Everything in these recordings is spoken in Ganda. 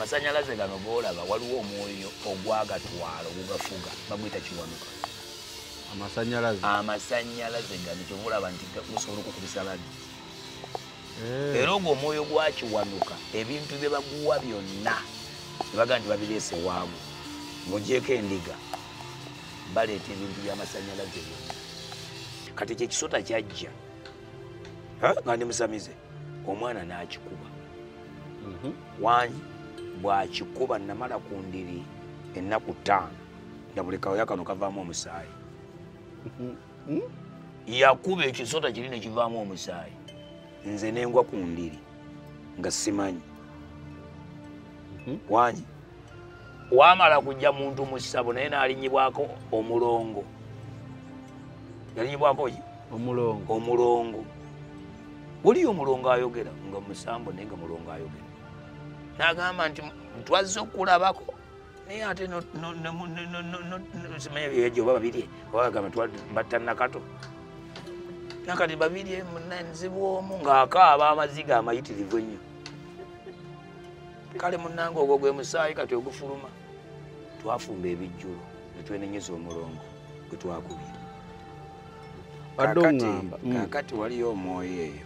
amasanyalaze gano goolaba waliwo omwoyo ogwagatwala ogugafuga baguyita kiwanuka. Amasanyalaze gano kyobulaba nti gusobola okukubisa ladi. Era ogwo omwoyo gwakiwanuka ebintu bye baguwa byonna baga nti babireese waamu ng'ogyeko endiga baleeta ebintu by'amasanyalaze byonna. Kati kyekisota kyajja nga ndimusamize omwana n'akikuba. Wanyi bw'akikuba namala ku ndiri ennaku 5 ndabulekayo kano kavaamu omusaayi. Yakuba ekisota kiri ne kivaamu omusaayi. Nze nengwa ku ndiri nga simanyi. Wanyi wamala kujja muntu mu ssabo naye n'alinyibwako omulongo. Yalinyibwako ki? Omulongo. Buliyo omulongo ayogera nga musambo naye nga mulongo ayogera. N'agamba nti twazze okulabako naye ate simanyi ebyo oba babirye oba bagamba batannakato. Nakati babirye munanzibu omu ng'akaaba amaziga amayitirivu ennyo. Kale munnange ogwo gwe musaayi kati ogufuluma. Twafumba ebijjulo ne twenenyeza omulongo gwe twakubira. Kakati waliyo omwoyo eyo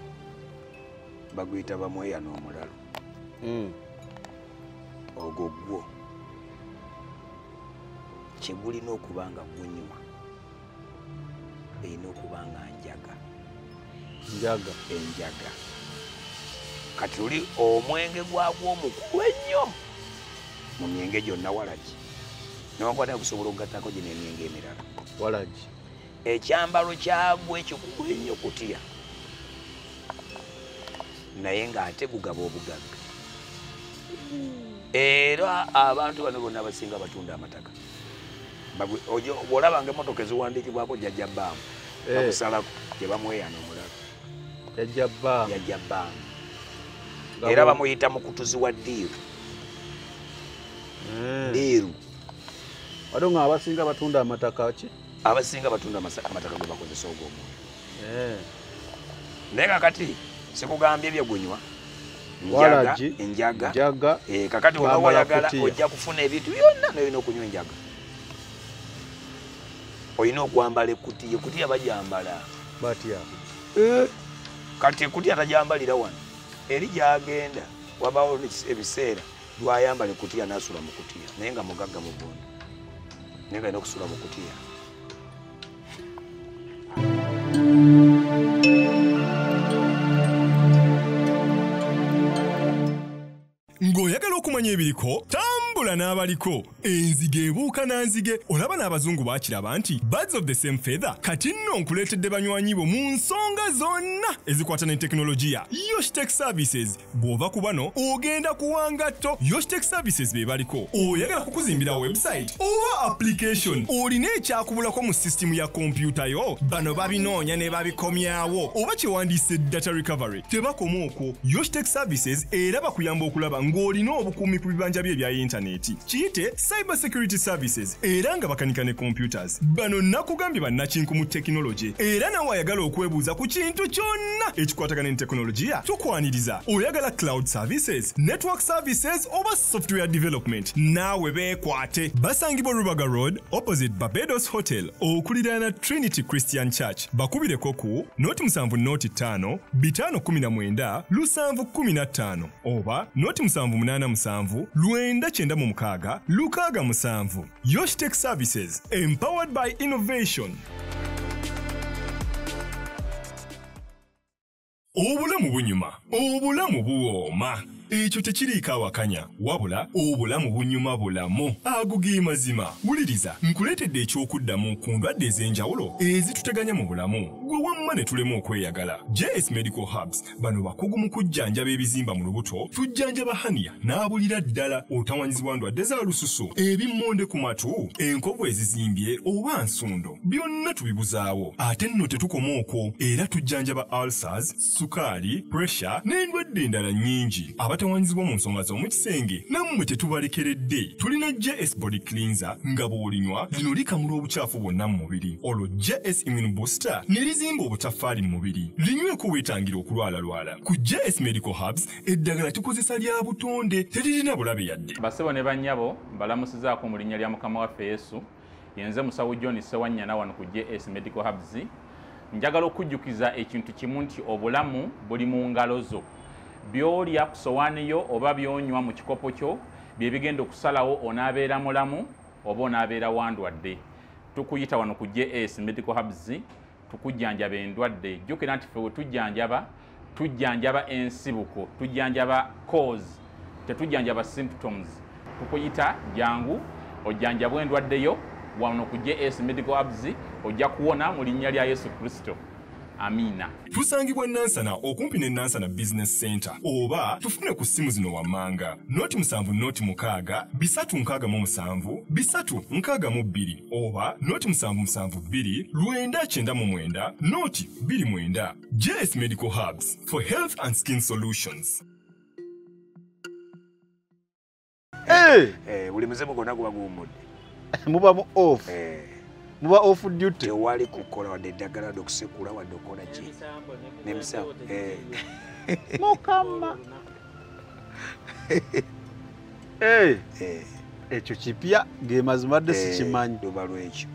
baguyita bamweya n'omulalo. Ogwo gwo kyegulina okuba nga gunywa erina okuba nga enjaga. Kati oli omwenge gwagwo omukulu ennyo mu myenge gyonna walagi newankubadde gusobola okugattako gino emyenge emirala walagi. Ekyambalo kyagwo ekikulu ennyo kutya naye ng'ate gugaba obugagga. Era abantu bano bonna abasinga batunda amataka. Bw'olaba ng'emmotoka eziwandiikibwako jjajja bbaamu bakusalako gye bamweya n'omulalo. Jjajja bbaamu. Era bamuyita mukutuzi wa ddiiru. Ddiiru. Waliwo nga abasinga batunda amataka ki? Abasinga batunda amataka ge bakozesa ogwo omwoyo. Naye kakati sikugambye byegunywa. Enjaga. Kakati oba wayagala ojja kufuna ebintu byonna n'olina okunywa enjaga. Olina okwambala ekkutiya. Ekkutiya bagyambala batya. Kati ekkutiya tagyambalira wano. Eri gyagenda wabaawo ebiseera lwayambala ekkutiya n'asula mu kutiya naye nga mugagga mu bbondo. Naye nga alina okusula mu kutiya. Ng'oyagala okumanya ebiriko tambula n'abaliko. Enzige ebuuka na nzige. Olaba n'abazungu baakiraba nti birds of the same feather. Kati nno nkuleetedde banywanyi bo mu nsonga zonna ezikwata ne tekinologiya. Yoshtech Services bw'ova ku bano ogenda kuwangatto. Yoshtech Services be baliko. Oyagala kukuzimbira website oba application olina ekyakubulako mu system ya kompyuta yo. Bano babinoonya ne babikomyawo oba kyewandiise data recovery. Tebakoma okwo. Yoshtech Services era bakuyamba okulaba ng'olina obukuumi ku bibanja bye ebya intaneti. Kiyite Cyber Security Services era nga bakanika ne computers. Bano nakugambye bannakinku mu tekinologi era nawe ayagala okwebuuza ku kintu kyonna ekikwatagana ne tekinologiya tukwaniriza. Oyagala cloud services, network services oba software development naawe beekwate. Basangibwa Rubaga Road opposite Barbados Hotel okuliraana Trinity Christian Church. Bakubireko ku noti 7 noti 5 519 715 oba noti 787 996 667. Yoshtech Services, empowered by innovation. Obulamu bunyuma, obulamu buwooma. Ekyo tekiriiko awakanya wabula obulamu bunyuma bulamu agugi mazima. Wuliriza nkuleetedde ekyokuddamu ku ndwadde ez'enjawulo ezituteganya mu bulamu gwe wamma ne tulema okweyagala. JS Medical Hubs bano bakugu mu kujjanjaba ebizimba mu lubuto, tujjanjaba hania n'abulira ddala otawanyizibwa ndwadde za lususu, ebimmonde ku matu, enkovu ezizimbye oba nsundo, byonna tubibuzaawo. Ate nno tetukoma okwo era tujjanjaba ulcers, sukaali, pressure n'endwadde endala nnyingi. abatawaanyizibwa mu nsonga z'omukisenge nammwe tetubalekeredde. Tulina JS Body Cleanser nga bw'olinywa lino likamula obucaafu bwonna mu mubiri. Olwo JS Immune Booster ne lizimba obutaffaali mu mubiri. Linyweko weetangira okulwalalwala. Ku JS Medical Hubs eddagala tukozesa lya butonde teririna bulabe yadde. Basebo ne bannyabo balamusizaako mu linnya lya Mukama waffe Yesu. Yenze musawo John Sewanyana wano ku JS Medical Hubs. Njagala okujjukiza ekintu kimu nti obulamu buli mu ngalo zo. By'olya ku sowaani yo oba by'onywa mu kikopo kyo bye bigenda okusalawo onaabeera mulamu oba onaabeera wandwadde. Tukuyita wano ku JS Medical Hubs tukujjanjaba endwadde. Jjukira nti ffe we tujjanjaba ensibuko, tujjanjaba cause, tetujjanjaba symptoms. Tukuyita jangu ojjanjabwa endwadde yo wano ku JS Medical Hubs ojja kuwona mu linnya lya Yesu Kristo. Amina. Tusangibwa Nansana okumpi ne Nansana Business Center oba tufune ku simu zino wammanga noti 7 noti 6 bisatu 67 bisatu 62 oba noti 772 2999 noti 29. JS Medical Hubs for health and skin solutions. Buli muzimu gonna guba guwummudde. Muba mu off. Muba off duty. Tewali kukola wadde eddagala wadde okusekula wadde okola ki. N'emisawo. Mukama. Ekyo kipya ng'emazima dde sikimanyi. Luba lwekyo.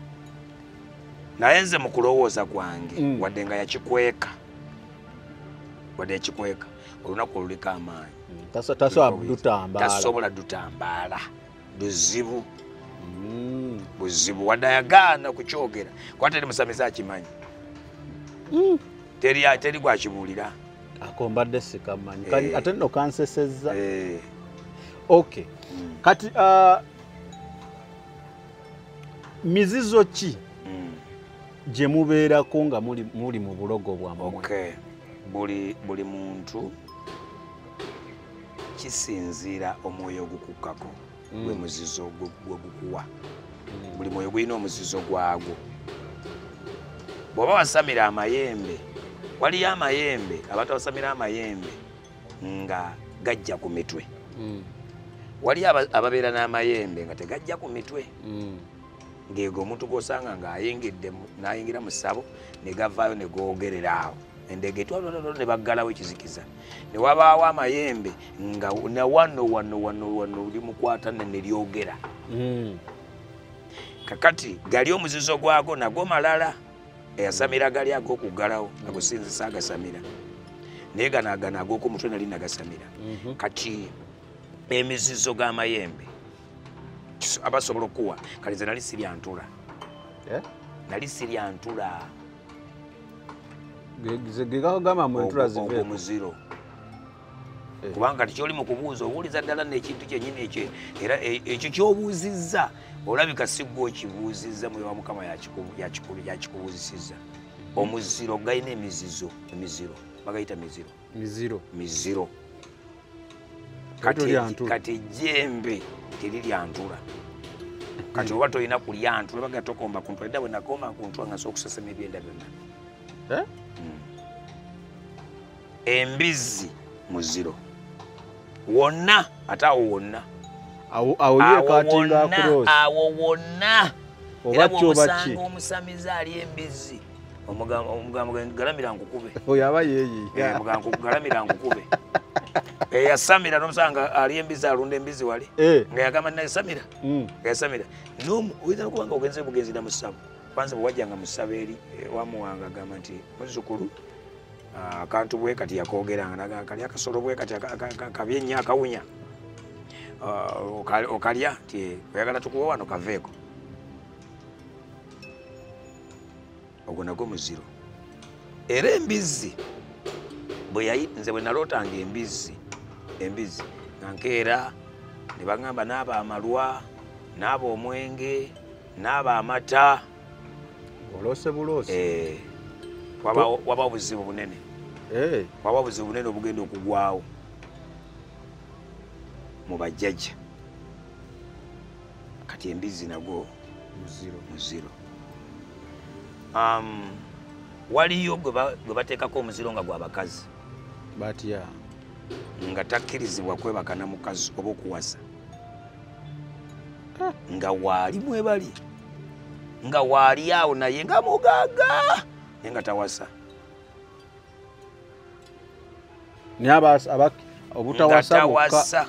Naye nze mu kulowooza kwange wadde nga yakikweka. Wadde yakikweka olunaku oluliko amaanyi. Tasobola dutambaala. Luzibu. Buzibu wadde ayagaana kukyogera kwata teri musamiza akimanyi. Teri gwakibuulira. Ako mbadde sikamanyi. Ate nno kansesezza. Okay. Kati mizizo ki gye mubeerako nga muli mu bulogo bwammwe? Okay. Buli muntu kisinziira omwoyo ogukukkako gwe muzizo gwe gukuwa. Buli mwoyo gulina omuzizo gwagwo. Bw'oba wasamira amayembe, waliyo amayembe abantu abasamira amayembe nga gajja ku mitwe. Waliyo ababeera n'amayembe nga tegajja ku mitwe. Ng'ego omuntu gw'osanga n'ayingira mu ssabo ne gavaayo ne googerera awo. Endege ne baggalawo ekizikiza. Ne wabaawo amayembe nga na wano limukwata ne lyogera. Kakati gali omuzizo gwago nago malala. Eyasamira gali ag'okuggalawo agusinzisa agasamira. Naye gano ag'okumutwe nali nagasamira. Kati emizizo g'amayembe abasobola okuwa kale nze nali sirya ntula. Nali sirya ntula. Gegagamba mu ntula zive omuziro. Kubanga tikyoli mu kubuuza obuuliza ddala n'ekintu kyennyini ekyo era ekyo ky'obuuzizza olabika si ggwe okibuuzizza mwoyo wa Mukama yakikubuuzisizza. Omuziro galina emiziro bagayita miziro. Kati ejjembe terirya ntula. Kati oba tolina kulya ntula baga tokomba ku ntula. Edda bwe nakoma ku ntula nga nsobola okusesema ebyenda byonna. Embizi muziro wonna ate awo wonna awo wonna era bw'omusanga omusamiza ali embizi omugambo galamira nkukube oyo aba yeeyiga galamira nkukube yasamira n'omusanga ali embizi alunda embizi wali nga yagamba nayasamira yasamira oyinza nokuba nga ogenze bugenzi na musabo kwanza bwe wajjanga mu ssabo eri wamuwanga agamba nti muzzukulu akantu bwe kati yakogeranga kali akasolo bwe kati kabyennya akawunya okalya nti oyagala tukuwa wano kaveeko. Ogwo nagwo muziro. Era embizi nze bwe nalootanga embizi nga nkeera ne bagamba naaba amalwa naaba omwenge naaba amata. Bulose waba obuzibu bunene. Waba obuzibu bunene obugenda okugwawo mu bajjajja. Kati embizi nagwo muziro. Waliyo gwe bateekako omuziro nga gw'abakazi. Batya nga takkirizibwa kwebaka na mukazi oba okuwasa nga waali mwebali nga waali awo naye nga mugaaga naye nga tawasa obutawasa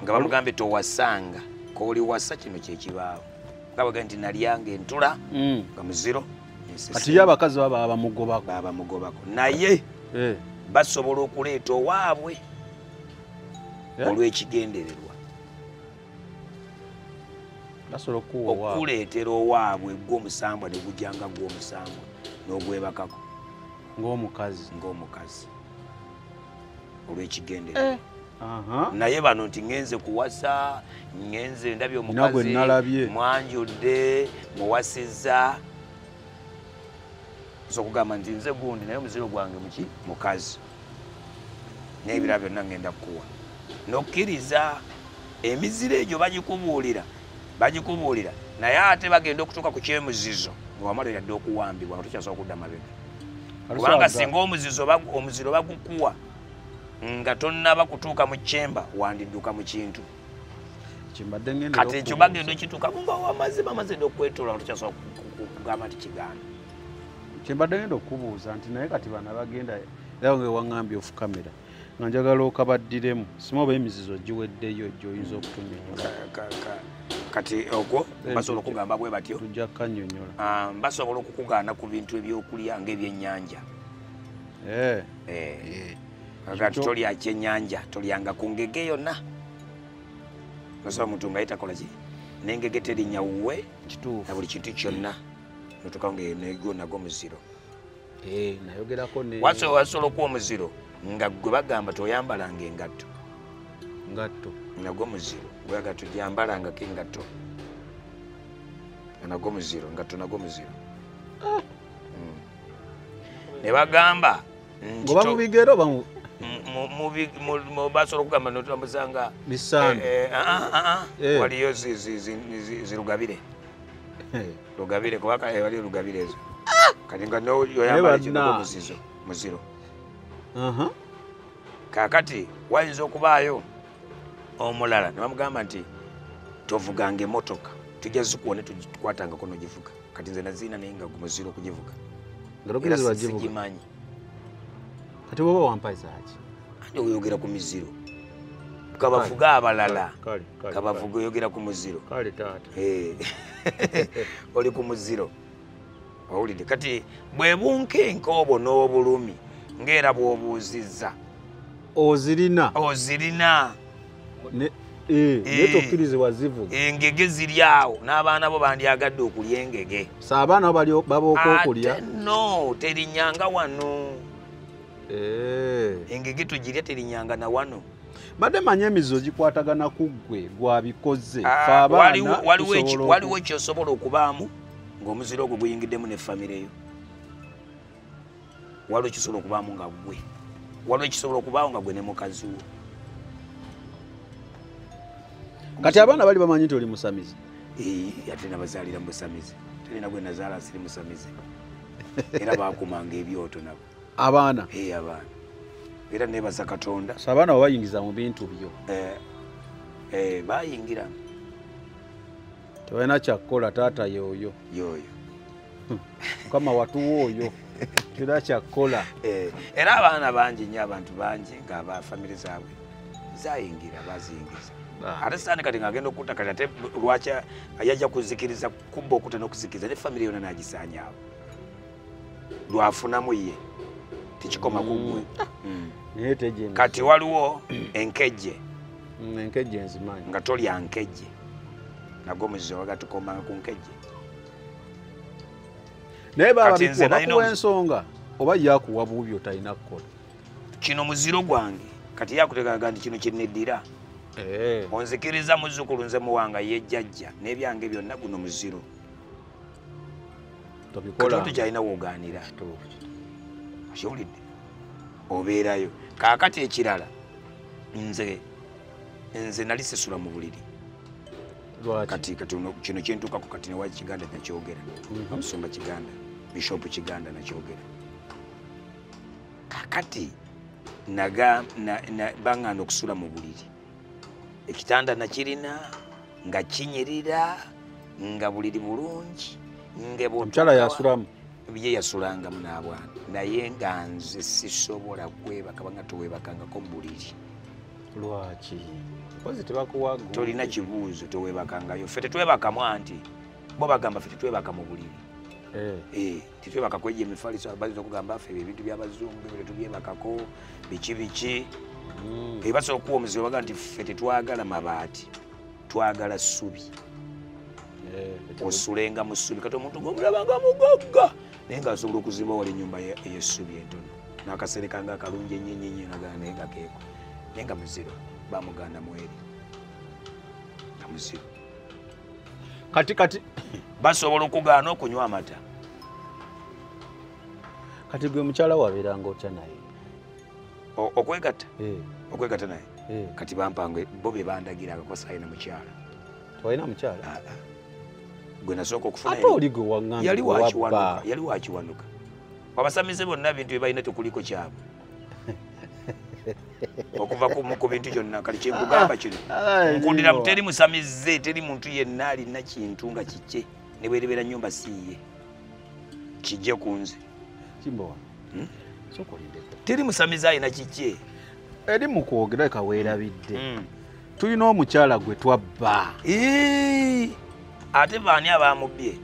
nga bamugambe towasanga kooli wasa kino kyekibaawo nga baga nti nalyanga entula nga muziro kati ye abakazi baba bamugobako naye basobola okuleeta owaabwe olw'ekigendererwa okuleetera owaabwe gw'omusambwa ne gujjanga gw'omusambwa n'ogwebakako ng'omukazi olw'ekigendererwa naye bano nti ngenze kuwasa ngenze ndabye omukazi mwanjudde muwasizza okugamba nti nze gundi naye omuziro gwange muki mukazi n'ebirala byonna ngenda kukuwa n'okkiriza emiziro egyo bagikubuulira naye ate bagenda okutuuka ku kyemuzizo nga wamalira dde okuwambibwa nga tokyasobola okudda mabega kubanga singa omuziro bagukuwa nga tonnaba kutuuka mu kyemba wandidduka mu kintu kati ekyo bagenda okituukamu nga bamaze dde okwetoola nga tokyasobola kugamba nti kigaana kyembadde ngenda okubuuza nti naye kati bana bagenda era nga waŋŋambye ofu kamera nga njagala okabaddiremu sima oba emizizo giweddeyo gy'oyinza okutunyonnyola kati okwo basobola okugamba bwe batyo tujja kannyonnyola basobola okukugaana ku bintu ebyokulya ng'ebyennyanja kati tolya kyennyanja tolyanga ku ngege yonna osobola omuntu nga yitakola ki n'engege terinya wuwe na buli kintu kyonna notuka ng'ego nagwo muziro wasobola okuwa omuziro nga gwe bagamba toyambalanga engatto nagwo muziro gwebaga tujambalangako engatto nagwo muziro ngatto nagwo muziro ne bagamba ngoba mu bigero basobola okugamba notambuzanga waliyo zirugabire lugabire kubaka wali lugabire ezo kati nga noyoyambala kino muziro kakati wayinza okubaayo omulala ne bamugamba nti tovuganga emotoka tujja zikuwone tukwatangako nogivuga kati nze naziina naye nga muziro okugivuga era sigimanyi kati woba wampaizaki ate oyogera ku miziro kabavuga abalala kabavuga oyogera ku muziro oli ku muziro owulidde kati bwe bunkenke obwo n'obulumi ng'era bw'obuuzizza ozirina naye tokkirize wazivuga engege ziri awo n'abaana bo bandyagadde okulya engege saabaana bo babooka okulya no terinyanga wano engege tugirya terinyanga na wano badde manya emizizo gikwatagana ku ggwe gwabikoze waliwo ekyosobola okubaamu ng'omuziro ogwo guyingiddemu ne famire yo waliwo ekisobola okubaamu nga ggwe waliwo ekisobola okubaawo nga ggwe ne mukazi wo kati abaana bali bamanyi nti oli musamizi ate nabazaalira mu busamizi terina gwe nazaala siri musamizi era baakumanga ebyoto nabo abaana abaana era nebaza Katonda abaana babayingiza mu bintu byo bayingira tebalina kyakkola taata yoyo mukama watuwa oyo tera kyakkola era abaana bangi nnyo abantu bangi ng'aba famire zaabwe zayingira baziyingiza ate saani kati ng'agenda okutta kati ate lwaki yajja kuzikiriza kubba okutta n'okuzikiriza ne famire yonna n'agisaanyaawo lwafunamu ye tikikoma ku ggwe kati waliwo enkejje nzimanyi nga tolya nkejje nagwo muziro waga tukomanga ku nkejje naye bakuwa ensonga oba yakuwa buubi otalina kukola kino muziro gwange kati yakutegaga nti kino kineddira onzikiriza muzzukulu nze muwanga yejjajja n'ebyange byonna guno muziro kati kyalina wogaanira kiwulidde obeerayo kaakati ekirala nze nali sesula mu buliri kati kino kyentuukako kati newa Kiganda nakyogera omusumba Kiganda bishopu Kiganda nakyogera kaakati baŋŋaana okusula mu buliri ekitanda nakirina nga kinyirira nga buliri bulungi omukyala yasulamu ye yasulangamu n'abwana naye nga nze sisobola kwebaka banga towebakangako mu buliri. Lwaki? Kozi tebakuwaga tolina kibuuzo towebakangayo ffe tetwebakamu anti bo bagamba ffe tetwebaka mu buliri tetwebaka kwejja emifaliso baziza okugamba ffe ebintu by'abazungu ebyo tetubyebakako biki basobola okuwa omuzibu baga nti ffe tetwagala mabaati twagala ssubi osulenga mu ssubi kati omuntu gomulabanga mugagga naye nga asobola okuzimba wali ennyumba ey'essubi entono n'akaserekanga akalungi ennyenyenye nagala naye nga keeko naye nga muziro bamuganda mweri nga muziro kati basobola okugaana okunywa amata. Kati gwe mukyala wabeeranga otya naye okwegatta okwegatta naye kati bampanga bo be bandagiraga ko sayina mukyala twalina mukyala gwe nasooka okufuna ate oli gwe waŋŋamba yali wakiwanuka wabasamize bonna bintu bye balina tekuliko kyabwe okuva ku bintu kyonna kali kyekugamba kino nkundira teri musamize teri muntu yenna alina kintu nga kikye ne bwerebeera nnyumba siiye kijje ku nze Kimbowa sokolindeko teri musamize alina kikye eri mu kwogera kaweerabidde tulina omukyala gwe twabba ate baani abamubbye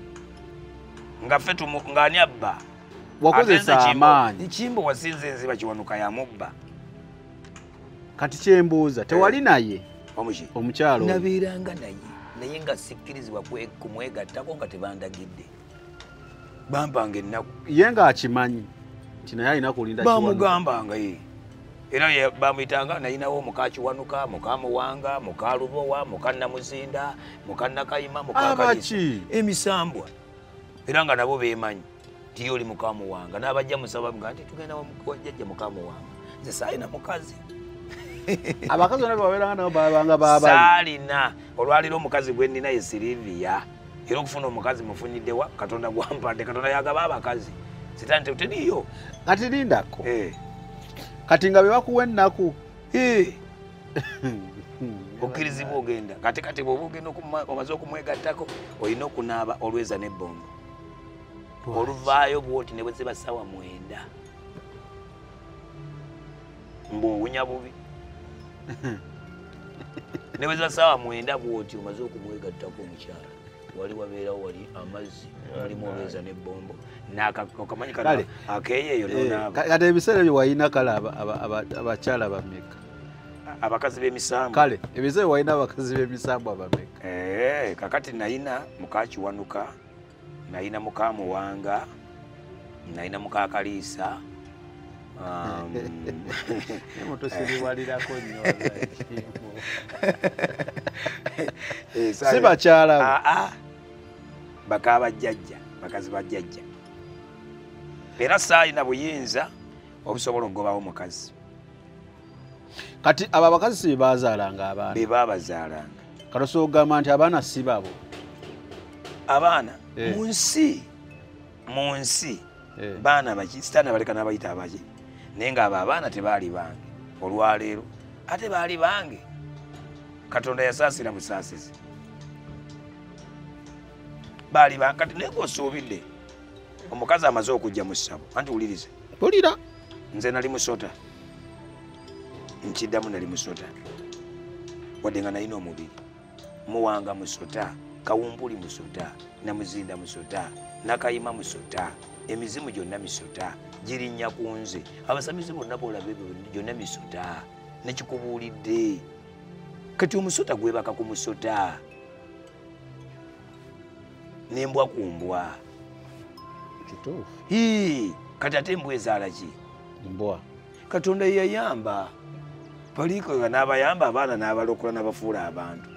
nga ffe ng'ani abba wakozesa amaanyi Kimbo wasinze nziba kiwanuka yamubba kati kyembuuza tewali naye omukyalo nabeeranga naye nga sikkirizibwa kumwegattako nga tebandagidde bampanga ennaku ye ng'akimanyi nti naye alina kulinda bamugambanga era bamuyitanga nayinawo mukakiwanuka mukamuwanga mukalubowa mukannamuzinda mukannakayima mukakaki emisambwa era nga nabo beemanyi tiyo oli mukamuwanga n'abajja musaba nga nti tugenda wajjajja mukamuwanga nze saalina mukazi abakazi bonna babeeranga nabo babanga baabali saalina olwaliro omukazi gwe nnina ye Sylvia era okufuna omukazi mufuniddewa katonda gwampadde katonda yagaba abakazi sitani teriyo kati lindako kati nga bebakuwa ennaku okkirizibwa ogenda kati bw'oba ogenda omaze okumwegattako olina okunaaba olweza n'ebbombo oluvaayo bwoti ne bwe ziba ssaawa 9 mbw'owunya bubi ne bwe ziba ssaawa 9 bwoti omaze okumwegattako omukyala wali wabeerawo wali amazzi mulimu olweza n'ebbombo okamanyi kale akeeyeeyo nonaaba kati ebiseera ebyo walina kale abakyala bameka abakazi b'emisambu kale ebiseera walina abakazi b'emisambu abameka kakati nayina mukakiwanuka nayina mukamuwanga nayina mukakaliisa mutosiriwalirako nnyo si bakyala bakabajjajja bakazi bajjajja era saalina buyinza obusobola okugobawo mukazi kati abo abakazi si bebazaalanga abaana bebabazaalanga katosobola okugamba nti abaana si babo abaana mu nsi baana baki sitaani abaleka n'abayita abaki naye ng'abo abaana tebaali bange olwaleero ate baali bange katonda yasaasira busaasizi baali bange kati naye ng'osuubidde omukazi amaze okujja mu ssabo anti wulirize pulira nze nali musota nkiddamu nali musota wadde nga nalina omubiri muwanga musota kawumpuli musota namuzinda musota nakayima musota emizimu gyonna misota girinnya ku nze abasamize bonna boolaba ebyo gyonna misota nekikubuulidde kati omusota gwebaka ku musota nembwa ku mbwa kituufu kati ate embwa ezaala ki mbwa katonda yeyayamba paliikoga n'abayamba abaana n'abalokola n'abafuula abantu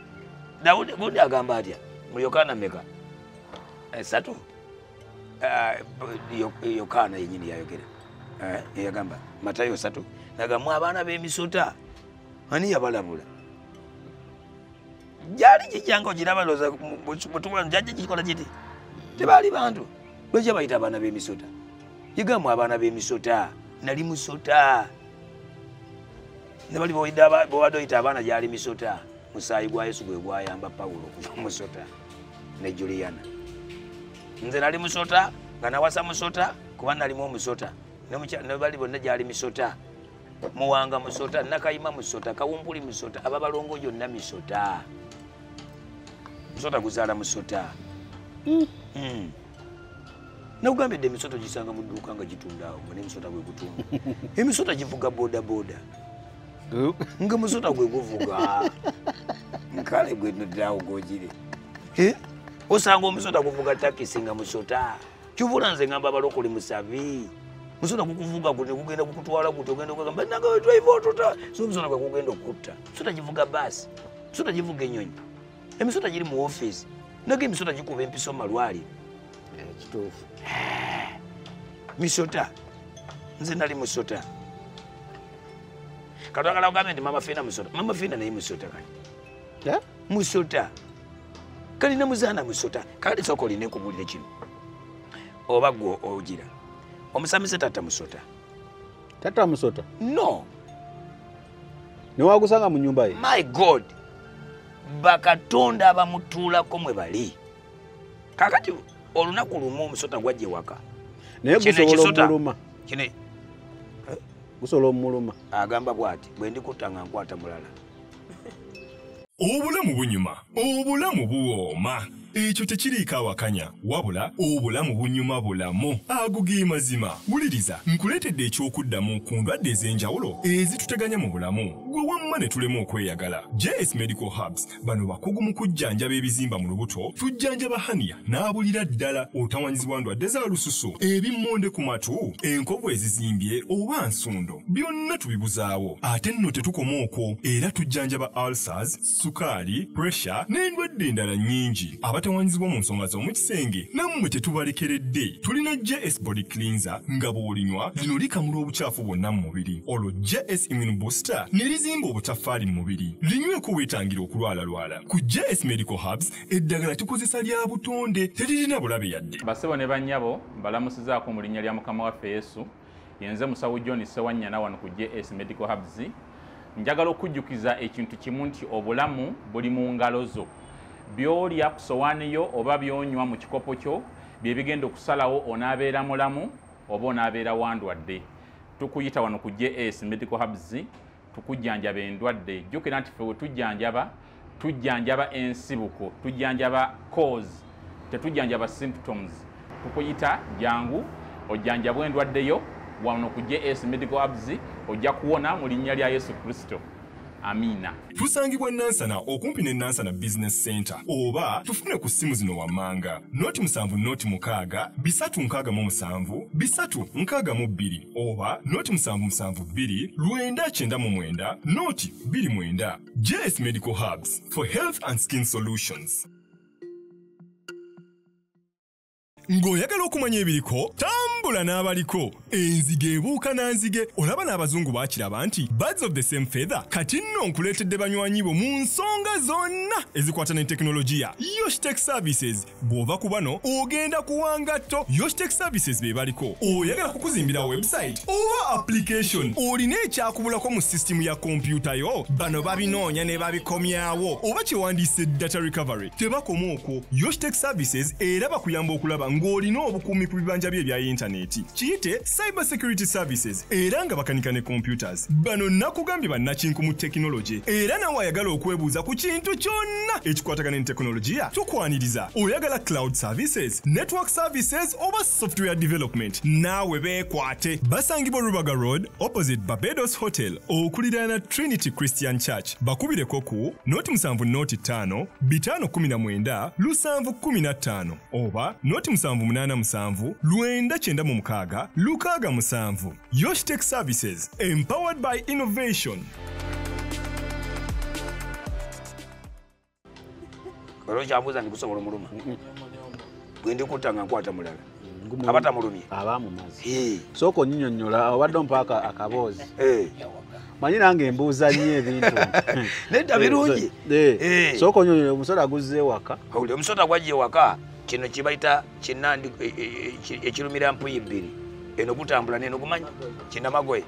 bundi agamba atya mu Yokaana meka 3 Yokaana yenyini yayogera yagamba Matayo 3 nagamba abaana b'emisota ani yabalabula gyali kijjanga ogiraba loza jajja kikola kiti tebaali bantu lwekyo bayita abaana b'emisota yigamu abaana b'emisota nali musota ne bali bowadoyita abaana gyali misota musaayi gwa Yesu gwe gwayamba Pawulo okuva musota ne Juliana. Nze nali musota nga nawasa musota kuba nalimu omusota ne bali bonna gyali misota. Muwanga musota, Nakayima musota, Kawumpuli musota, ababalongo yonna misota. Musota guzaala musota. Nakugambidde emisota gisanga mu dduuka nga gitundaawo n'emisota gwe gutunda. Emisota givuga boda boda. Nga musota gwe guvuga. Nkale gwe nodaawo gogire. Osanga omusota guvuga takisi nga musota. Kyovula nze ngamba abalokole musabi. Musota kukuvuga gute kugenda kukutwala gute ogenda okugamba nanga we drive otota. So musota gwe kugenda okutta. Musota givuga basi. Musota givuga ennyonyi. Emisota giri mu office. Naga emisota gikuba empiso malwali. Kituufu. Misota. Nze nali musota. Katwagala ogambe nti Mama Fina musota. Mama Fina naye musota kali. Musota. Kali na muzaana musota. Kali soko line kubulire kino. Oba gwo ogira. Omusamise tata musota. Tata musota? No. Ne wagusanga mu nyumba ye? My God. Bakatonda abamutuulako mwe bali. Kakati olunaku lumu omusota gwajje waka. Naye gusobola omuluma. Kine. Gusobola omuluma. Agamba bwati bwe ndikutanga nkwata mulala. Obulamu bunyuma, obulamu buwooma. Ekyo tekiriiko awakanya wabula obulamu bunyuma bulamu agugi mazima. Wuliriza nkuleetedde ekyokuddamu ku ndwadde ez'enjawulo ezituteganya mu bulamu gwe wamma ne tulema okweyagala. JS Medical Hubs bano bakugu mu kujjanjaba ebizimba mu lubuto, tujjanjaba hania n'abulira ddala otawanyizibwa ndwadde za lususu, ebimmonde ku matu, enkovu ezizimbye oba nsundo, byonna tubibuzaawo. Ate nno tetukoma okwo, era tujjanjaba ulcers, sukaali, pressure n'endwadde endala nnyingi. Abatawanyizibwa mu nsonga z'omukisenge nammwe tetubalekeredde. Tulina JS Body Cleanser nga bw'olinywa lino likamula obucaafu bwonna mu mubiri. Olwo JS Immune Booster ne lizimba obutaffaali mu mubiri. Linyweko weetangira okulwalalwala. Ku JS Medical Hubs eddagala tukozesa lya butonde teririna bulabe yadde. Basebo ne bannyabo balamusizaako mu linnya lya Mukama waffe Yesu. Yenze musawo John Sewanyana wano ku JS Medical Hubs. Njagala okujjukiza ekintu kimu nti obulamu buli mu ngalo zo. Byolya ku sowaani yo oba byonywa mu kikopo kyo bye bigenda okusalawo onaabeera mulamu oba onaabeera wandwadde. Tukuyita wano ku JS Medical Hubs tukujjanjaba endwadde. Jjukira nti ffe we tujjanjaba ensibuko, tujjanjaba cause, tetujjanjaba symptoms. Tukuyita jangu ojjanjabwa endwadde yo wano ku JS Medical Hubs ojja kuwona mu linnya lya Yesu Kristo. Amina. Tusangibwa Nansana okumpi ne Nansana Business Center oba tufune ku simu zino wammanga noti 7 bisatu nkaga mu 7 bisatu nkaga mu 2 oba noti 772 lwenda chenda mu mwenda noti 29. JS Medical Hubs for health and skin solutions. Ng'oyagala okumanya ebiriko tambula n'abaliko. Enzige ebuuka na nzige olaba n'abazungu baakiraba nti birds of the same feather kati nno nkuleetedde banywanyi bo mu nsonga zonna ezikwata ne tekinologiya. Yoshtech Services bw'ova ku bano ogenda kuwanga tto. Yoshtech Services be baliko. Oyagala kukuzimbira website oba application olina ekyakubulako mu system ya kompyuta yo bano babinoonya ne babikomyawo oba kyewandiise data recovery tebakoma okwo. Yoshtech Services era bakuyamba okulaba ng'olina obukuumi ku bibanja bye ebya intaneti. Kiyite Cyber Security Services era nga bakanika ne computers. Bano nakugambye bannakinku mu tekinologi era nawe ayagala okwebuuza ku kintu kyonna ekikwatagana ne tekinologiya tukwaniriza. Oyagala cloud services, network services oba software development naawe beekwate. Basangibwa Rubaga Road opposite Barbados Hotel okuliraana Trinity Christian Church. Bakubireko ku noti 7 5 5 oba noti 787 6 Yoshtech Services, empowered by innovation. Kalo kyabuuza ndikusobola omuluma. Bwe ndikutanga nkwata mulala. Abata mulumye. Abamu mazi. Soko nnyonnyola obadde mpaka akaboozi. Manyi nange embuuza nnyo ebintu. Nedda birungi. Soko nnyonnyola omusota guzze waka. Awuli omusota gwajje waka. Kino kibayita kinandi ekirumira mpuyi 2. Eno kutambula neno kumanya kinamagoye.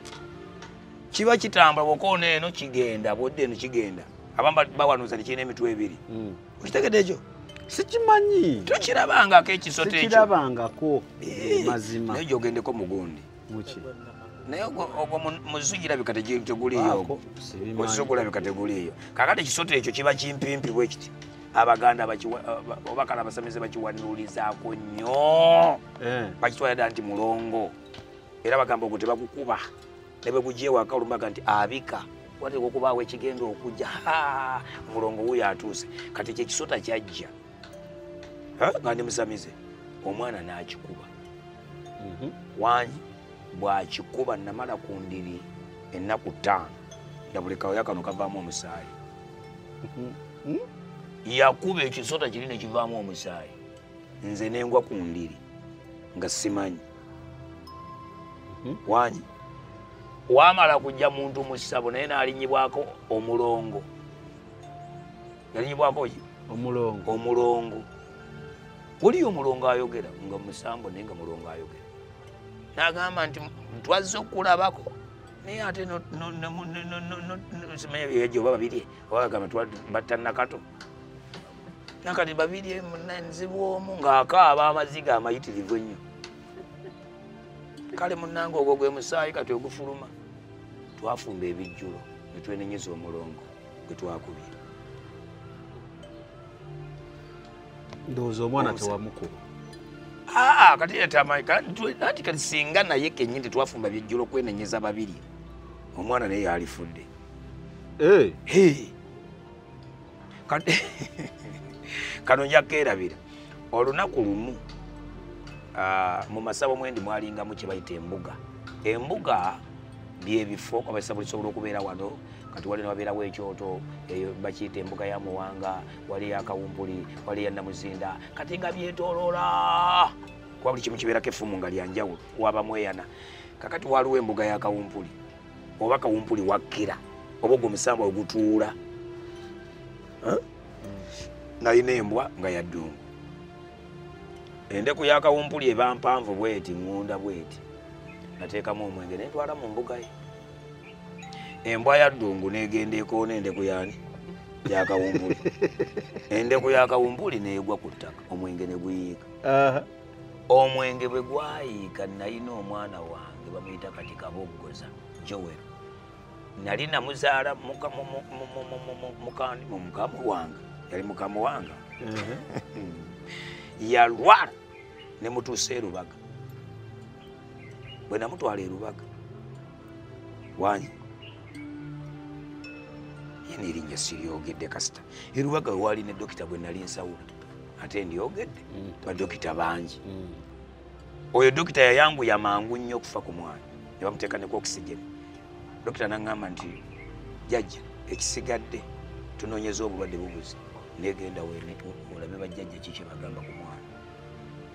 kiba kitambula bwokoona eno kigenda bwodde eno kigenda abamba bawanuuza tekirina emitwe ebiri okitegedde ekyo sikimanyi tokirabangako ekisoto ekyo sikirabangako mazima naye gyogendeko mugundi naye ogwo muziso girabika teguliyo ogwo muziso gulabika teguliyo kakati ekisoto ekyo kiba kimpimpi bwe kiti abaganda oba kale abasamize bakiwanuulizaako nnyo bakitwala dda nti mulongo era bagamba ogwo tebagukuba ne bwe gugyeewaka olumbaga nti abika wateeka okubaawo ekigenda okujja mulongo wuyo atuuse kati ekyo ekisota kyajja nga ndi musamize omwana n'akikuba wanyi bw'akikuba namala ku ndiri ennaku 5 ndabulekaoya kano kavaamu omusaayi yakuba ekisota kiri ne kivaamu omusaayi nze nengwa ku ndiri nga simanyi wanyi wamala kujja muntu mu ssabo naye n'alinyibwako omulongo yalinyibwako ki omulongo wuliyo omulongo ayogera nga musambo naye nga mulongo ayogera n'agamba nti twazze okulabako naye ate simanyi oba babiri oba bagamba batta nakato nakati babiri nzibu omu ng'akaaba amaziga amayitirivu ennyo kale munnange ogwo gwe musaayi kati ogufuluma twafumba ebijjulo ne twenenyeza omulongo gwe twakubye ndowooza omwana tewamukuba kati ati kati singa naye kennyini twafumba byejjulo kwenenyeza babiri omwana naye yalifudde kano nja keerabira olunaku lumu mu masabo mwendi mwalingamu kye bayita embuga byebifo kabasa buli sobola okubeera wano kati wali nababeerawo ekyoto eyo bakiyita embuga ya Muwanga wali yakawumpuli wali yannamuzinda kati nga byetooloola kuba buli kimu kibeerako effumu nga lyanjawulo waba mweyana kakati waliwo embuga ya kawumpuli oba kawumpuli wakkira oba ogwo omusamba ogutuula nalina embwa nga yaddungu endeku ya kawumpuli eba mpanvu bweti ŋŋunda bweti nateekamu omwenge nentwala mu mbuga ye embwa ya ddungu negenda ekoona endeku yani yakawumpuli endeku ya kawumpuli negwa ku ttaka omwenge ne guyiika omwenge bwe gwayiika nalina omwana wange bamuyita kati Kaboggoza Joel nali namuzaala mukamu wange yali mukamu wange yalwala ne mutuusa e Lubaga bwe namutwala e Lubaga wanyi yena erinnya siryogedde kasita e Lubaga wewali ne dokita bwe nali nsawula ate ndyogedde badokita bangi oyo dokita yayanguya mangu nnyo okufa ku mwana ne bamuteeka ne ku okisigeni dokita naŋŋamba nti jjajja ekisigadde tunoonyeza obulwadde bubuzi negenda olabe bajjajja kiki bagamba ku mwana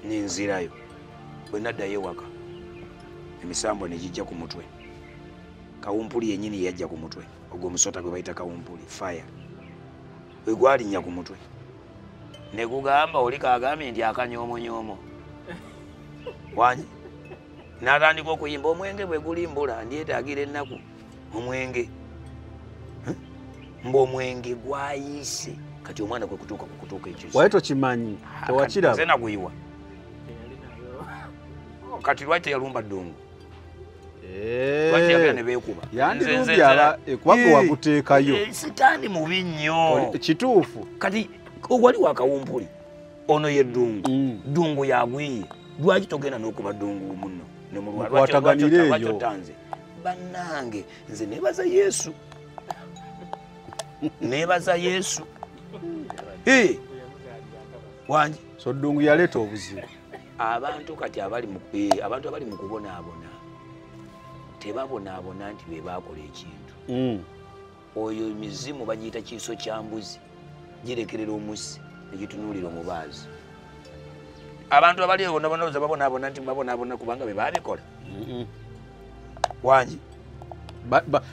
nenzirayo bwe naddayo ewaka emisambo ne gijja ku mutwe kawumpuli yennyini yajja ku mutwe ogwo omusota gwe bayita kawumpuli fire bwe gwalinnya ku mutwe ne gugamba oli kaagambye nti akanyoomonyomo wanyi n'atandika okuyimba omwenge bwe gulimbula ndyetaagira ennaku omwenge mbu omwenge gwayiise kati omwana kwe kutuuka ekyo waye tokimanyi tewakiraba nze naguyiwa kati lwaki teyalumba ddungu lwaki yagera ne beekuba yandirumbya ekubagwe waguteekayo sitaani mubi nnyo kituufu kati wali wakawumpuli ono ye ddungu ddungu yagwiye lwaki togenda n'okuba ddungu muno nemulwataganire eyo bannange nze nebaza Yesu nebaza Yesu wangi so ddungu yaleeta obuzibu abantu kati abali mu kubonaabona tebabonaabona nti be baakola ekintu oyo mizimu bagiyita kiiso kya mbuzi girekerera omusi negitunuulira omubaazi abantu abali bonabonauza babonaabona nti babonaabona kubanga be baabikola wangi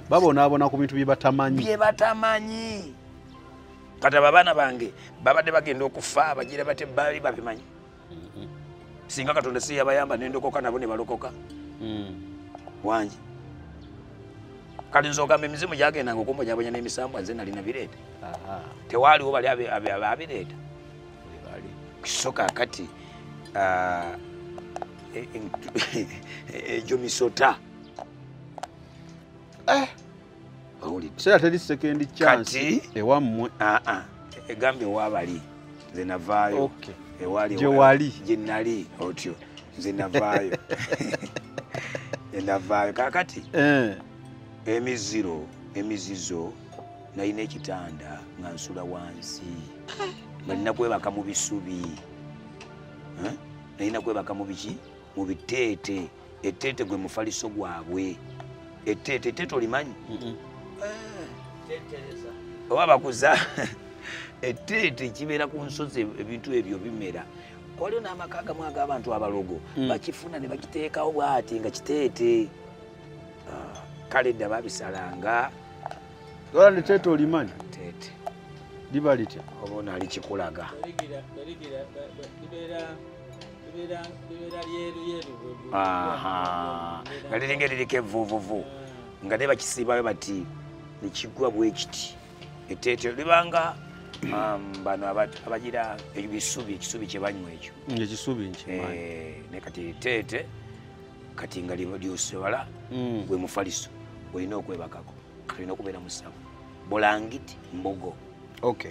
babonaabona ku bintu bye batamanyi kati abaana bange babadde bagenda okufa bagira bate bali babimanyi singa Katonda si yabayamba nendokoka nabo ne balokoka wangi kali nzogamba emizimu gyagendanga okumbojabonya n'emisambu nze nalina bireeta tewaliwo bali abireeta kisoka kati ejo misota sera teri second chance ewammwe egambye wabali nze navaayo gye nali otyo nze navaayo navaayo kakati emizizo nalina ekitanda nga nsula wansi nga nina kwebaka mu bisubi nalina kwebaka mu biki mu biteete etteete gwe mufaliso gwabwe etteete olimanyi oba bakuza etteete kibeera ku nsozi ebintu ebyo bimera waliwo n'amaka agamu ag'abantu abalogo bakifuna ne bakiteekawo bwati nga kiteete kale dda babisalanga wala netete olimanyi teete liba litya oba ono ali kikulaga nga liringa eririko evuvuvu nga ne bakisiibayo bati nekigwa bwe kiti etteete libanga bano abagira ekisubi kye banywa ekyo ekisubi nkimanyi ne kati etteete kati nga lyosobola gwe mufaliso olina okwebakako olina okubeera musavu bulangiti mbogo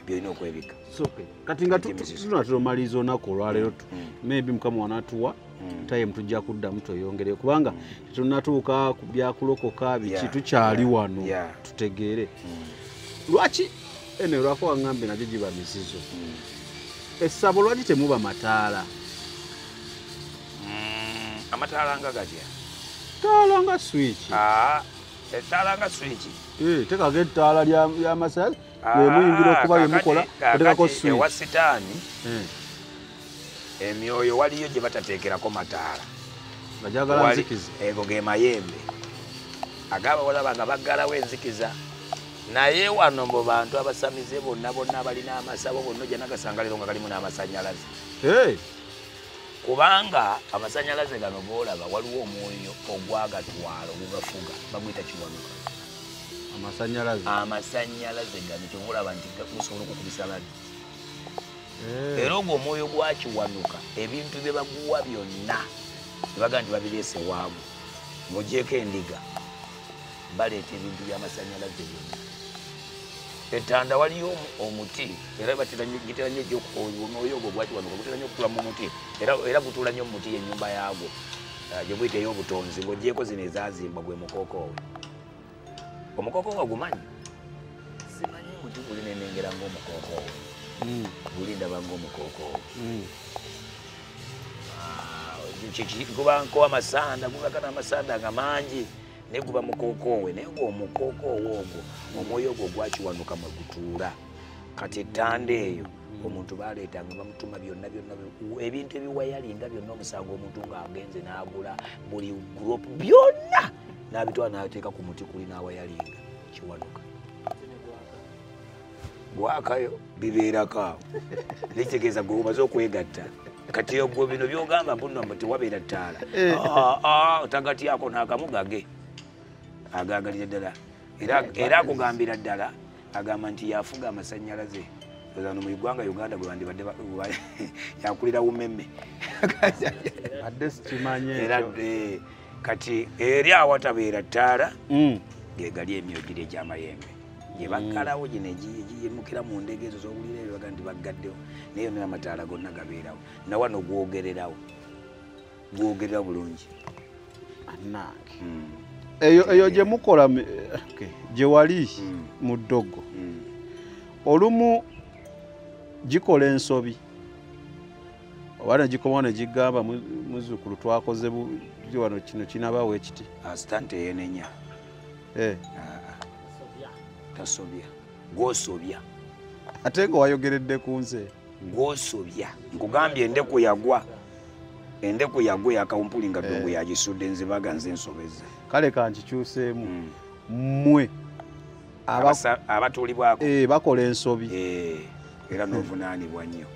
byolina okwebika kati nga tunatulomaliza olunaku olwaleero maybe mukama wanatuwa time tujja kuddamu tweyongereyo kubanga tetunatuuka ku byakulokoka biki tukyali wano tutegeere lwaki ene lwako waŋŋambe nagyo giba mizizo essabo lwaki temuba mataala amataala nga gatya taala nga swiki ettaala nga swiki tekako ettaala lyamasanyalaze emuyingira okuba yemukola otekako swiki ewa sitaani emyoyo waliyo gye batateekerako mataala nga gyagala nzikiza ego ge mayembe agabawala banga baggalawo enzikiza naye wano mu bantu abasamize bonna abalina amasabo bonna ojja nagasanga leero nga kalimu n'amasanyalaze kubanga amasanyalaze gano goolaba waliwo omwoyo ogwagatwala ogugafuga baguyita kiwanuka amasanyalaze gano kyobulaba nti gusobola okukubisa laddi era ogwo omwoyo gwakiwanuka ebintu bye baguwa byonna nebaga nti babireese waamu ng'ogyeko endiga baleeta ebintu by'amasanyalaze byonna ettanda waliyo omuti era gitera nnyo omwoyo ogwo gwakiwanuka gutera nnyo okutula mu muti era gutuula nnyo mu muti yennyumba yaagwo gye muyita ey'obutonzi ng'ogyeko zino ezazimba gwe mukokoowe omukokoowe gumanyi simanyi muti guli nenengera ng'omukokoowe guli ndaba ng'omukokoowe gubanko amasanda gubaka n'amasanda nga mangi naye guba mukokoowe naye ng'omukokoowe ogwo omwoyo ogwo gwakiwanuka mwe gutuula kati ettanda eyo omuntu baleetanga bamutuma byonna ebintu ebiwayalinga byonna omusango omuntu ng'agenze n'agula buli gurupu byonna n'abitwala n'ateeka ku muti kuli n'awayalinga kiwanuka gwakayo bibeerako awo nekitegeeza gwe omaze okwegatta kati ogwo bino byogamba mbuno mbu tewabeera ttaala otagatyako n'akamu gage agagalira ddala era akugambira ddala agamba nti yafuga amasanyalaze ono mu igwanga Uganda gwe bandibadde yakulira umeme adde sikimanye era kati eri awatabeera ttaala gegali emyogiro egy'amayembe gye baggalawo gino egiyemukira mu ndege ezo z'owulira ebyo baga nti baggaddewo naye yonna amataala gonna gabeerawo nawano gwogererawo bulungi annange eyo gye mukola gye wali mu ddogo olumu gikola ensobi oba ne gikomawo ne gigamba muzzukulu twakoze wano kino kinabaawo ekiti asitante yenenya tasobya gwosobya ate nga wayogeredde ku nze gwosobya nkugambye endeku yagwa yakawumpuli nga ddongo yagisudde nzibaga nze nsobeze kale kankikyuseemu mmwe abatuulibwako bakola ensobi era n'ovunaanibwa nnyo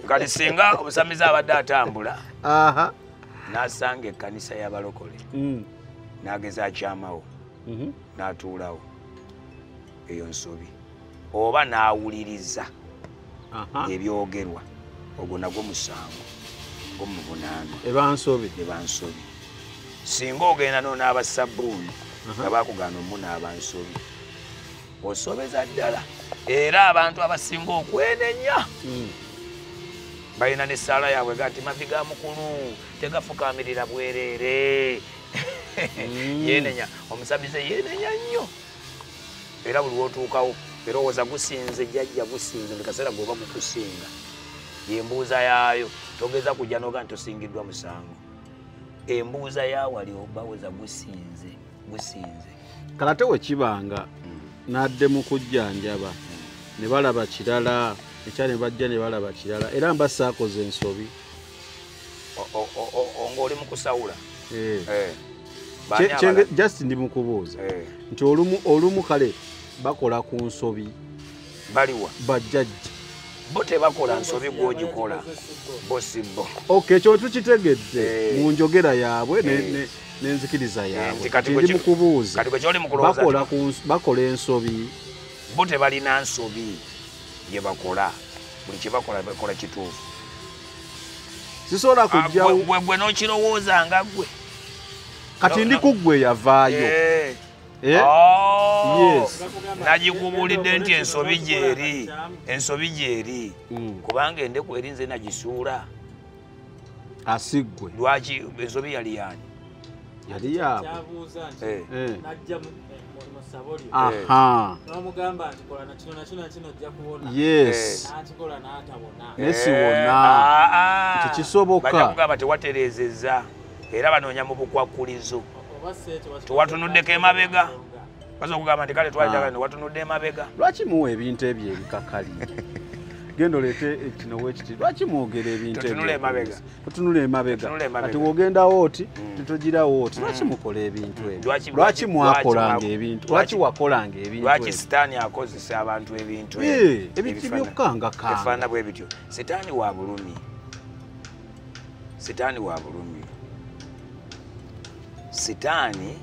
kati singa obusamize abadde atambula n'asanga ekkanisa y'abalokole n'ageza akyamawo n'atuulawo eyo nsobi oba n'awuliriza ebyogerwa ogwo nagwo musango gwomuvunaanwa ebansobi singa ogenda nonaaba sabbuuni nga bakugaana omunaaba nsobi osobeza ddala era abantu abasinga okwenenya balina n'essaala yaabwe gati mavi ga mukulu tegafukamirira bwereere yenenya omusamize yenenya nnyo era buli lwotuukawo erowooza gusinze jjajja gusinze buli kaseera gwoba gukusinga yembuuza yaayo togeza kujja noga nti tosingiddwa musango embuuza yaawali obaweza gusinze kalate wekibanga nadde mu kujjanjaba ne balaba kirala ekyali ne bajja ne balaba kirala era mbasaakoze ensobi ng'oli mu kusawula just ndi mu kubuuza nti olumu kale bakola ku nsobi baliwa bajjajja bo tebakola nsobi gwogikola bo si bo okay ekyo tukitegedde mu njogera yaabwe n'enzikiriza yaabwe ndi mu kubuuza bakola ensobi bo tebalina nsobi gye bakola buli kye bakola kituufu sisobola kujjawo gwe n'okirowooza nga ggwe kati ndi ku ggwe yavaayo yes nagikubuulidde nti ensobi gyeri kubanga endeku eri nze nagisuula asiggwe lwaki ensobi yali yaani yali yaabwe yes nesiwona tekisoboka bakugamba tewatereezezza era banoonya mu bukwakkulizo tewatunuddeko emabega baza okugamba nti kale twaliraga newatunudde emabega lwaki muwa ebintu ebyo ebikakali genda oleete kino wekiti lwaki mwogera ebintu totunula emabega kati wogendawo oti tetogirawo oti lwaki mukola ebintu ebyo lwaki mwakolanga ebintu lwaki wakolanga ebintu lwaki sitaani akozesa abantu ebintu ebintu byokukangakanga efaana bwe bityo sitaani wa bulumi sitaani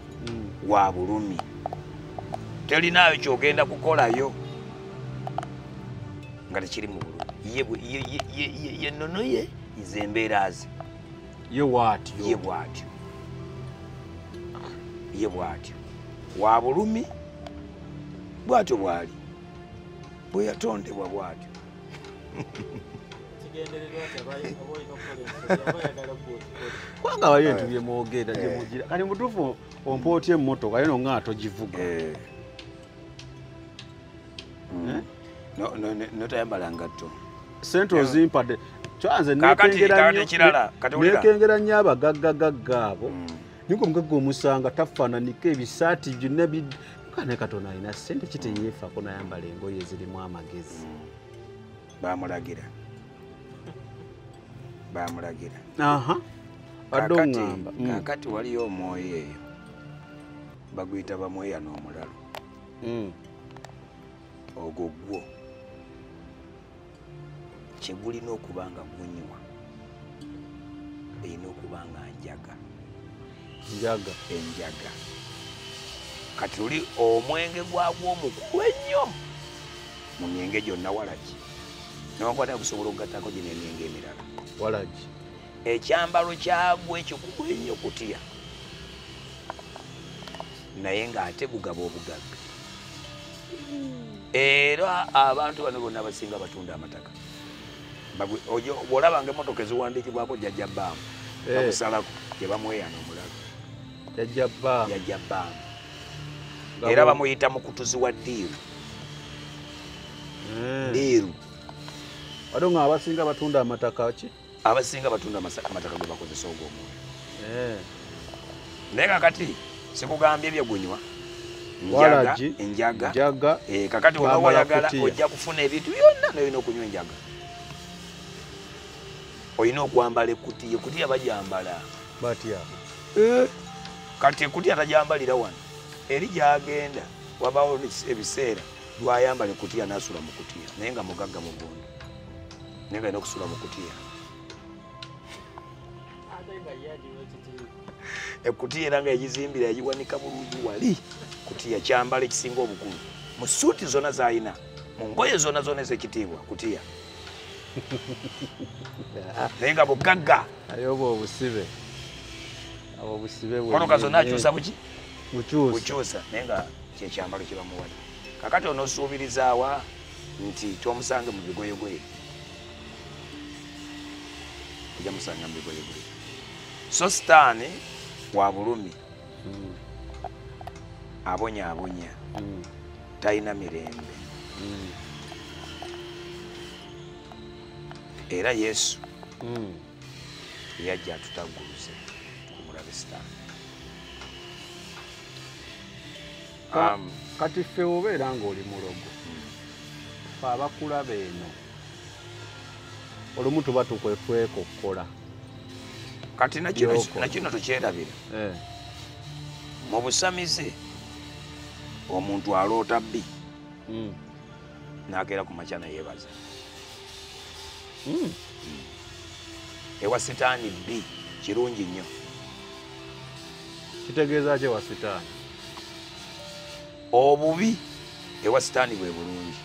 wa bulumi telinaayo kyogenda kukolayo nga tekiri mu bulumi ye nnono ye ize embeera ze ye bwatyo wa bulumi bwatyo bwali bwe yatondebwa bwatyo kubanga wali ebintu byemwogera gyemugira kati mutuufu ompootya emmotoka ye nonga togivuga notayambala ngatto sente ozimpadde kyanze nekengera nnyo abagaggagagga abo niko omugagga omusanga tafaananika ebisaati byonna kane Katonda alina sente kiteyeefako nayambala engoye ezirimu amagezi bamulagira badde oŋŋamba kakati waliyo omwoyo eyo baguyita bamweya n'omulalo ogwo gwo kyegulina okuba nga gunywa erina okuba nga enjaga kati oli omwenge gwagwo omukulu ennyo mu myenge gyonna walagi newakwata gusobola okugattako gino emyenge emirala walagi ekyambalo kyagwo ekikulu ennyo kutya naye ng'ate gugaba obugagga era abantu bano bonna abasinga batunda amataka bw'olabanga emmotoka eziwandiikibwako jjajja bbaamu bakusalako gye bamweyana omulalo jjajja bbaamu era bamuyita mukutuzi wa ddiiru ate nga abasinga batunda amataka ki abasinga batunda amataka ge bakozesa ogw'omwoyo naye kakati sikugambye ebyegunywa enjaga kakati oba wayagala ojja kufuna ebintu byonna noyina okunywa enjaga olina okwambala ekutiya ekutiya bajambala batya kati ekutiya tajambalira wano eri gyagenda wabawo ebiseera lwayambala ekutiya nasula mu kutiya naye nga mugagga mugondo naye nga alina okusula mu kutiya ekutiya era nga yagizimbira yagiwanika bulungi wali kutiya kyambalo ekisinga obukulu mu suuti zonna z'alina mu ngoye zonna ez'ekitiibwa kutiya naye nga bugagga ayoba obusibe abo obusibe motoka zonna akyusa buki bukyusa naye nga kyekyambalo kye bamuwadde kakati onoosuubirizaawa nti tomusange mu bigoyegoye ojja musanga mu bigoyegoye so sitaani wa bulumi abonyaabonya talina mirembe era yesu yajja atutagguluze kumulabe sitaani kati ffe obeera ng'oli mulogo fe abakulaba eno olumu tuba tukwekokkola kati nakino tukyerabira mu busamize omuntu aloota bbi n'akeera ku makya nayeebaza ewa sitaani bbi kirungi nnyo kitegeeza ki ewa sitaani obubi ewa sitaani bwe bulungi